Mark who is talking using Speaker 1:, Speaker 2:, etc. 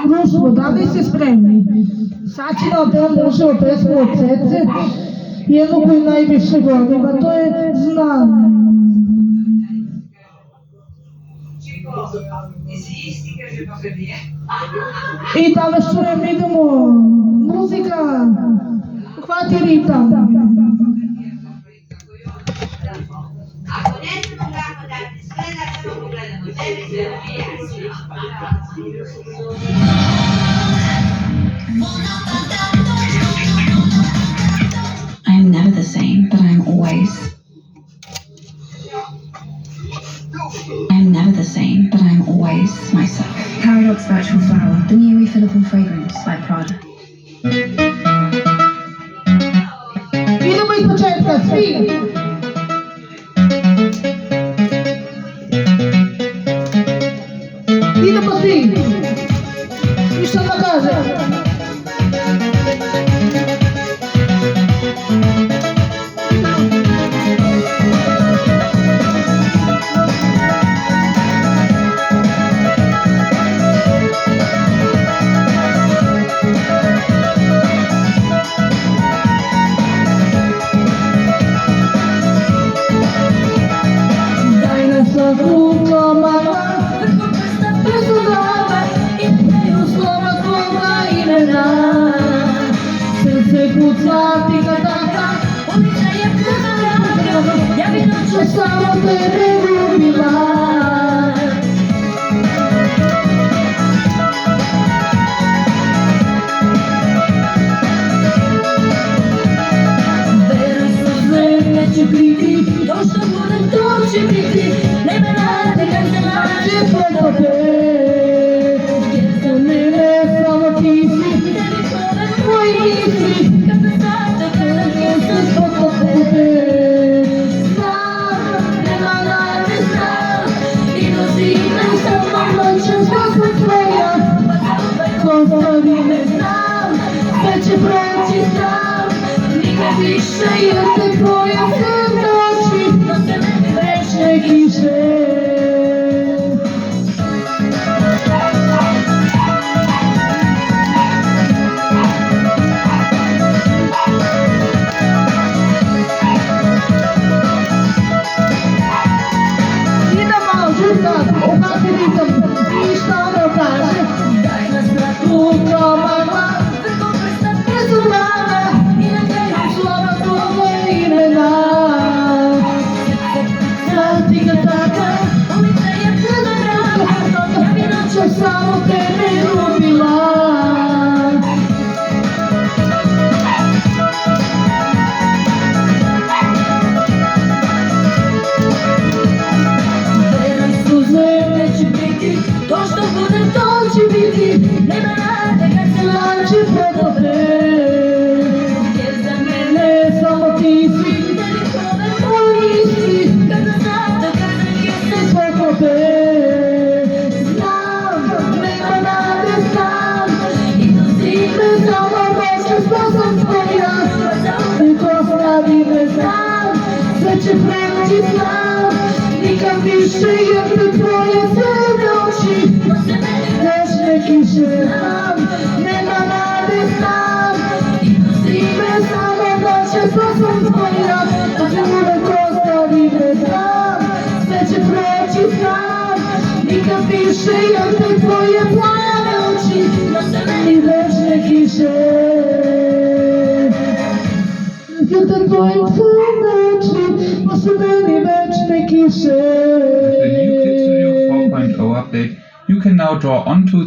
Speaker 1: Друштво, дали сте спремни? Сачина те може од песмо од срце и едно кој највише годи, ба тоа е знан. И таме чуем, идемо, музика, хвати ритам.
Speaker 2: Ако не се могла да ти следа, само погледам от тебе, се
Speaker 3: I am never the same, but I am always. I am never the same, but I am always myself.
Speaker 4: Paradox Virtual Flower, the new refillable fragrance by Prada.
Speaker 1: Idemo iz početka, svi! Idemo svi! I što da kažem? Samo tebe ljubila. Vera se neće biti, to što bude to će biti. Ne me rade kad se nađe preko te, jer za mene samo ti si, tebi kove moji misli, kad me sada kada nisam preko tebe. Će proći sam, nikad više jer te tvoje crne oči nose me večne kiše. Idem malo žutat, opati ritam i šta ono kaže. Daj nas na kuto mama. Samo tebe ljubila. Vera suze neće biti, to što bude to će biti. Nema nade kad se lađe preko te, jer za mene samo ti si. Tebi kove moji misli, kada sada kada nisam preko te. Sve će preći znam, nikad više jer te tvoje crne oči nose meni večne kiše. Znam, nema nade znam, i nosi me samo noće što sam tvoja, da se uvek ostavi me znam. Sve će preći znam, nikad više jer te tvoje plave oči nose meni večne kiše. Jer te tvoje crne oči nose meni večne kiše.
Speaker 5: With the new Clip Studio 4.0 update, you can now draw onto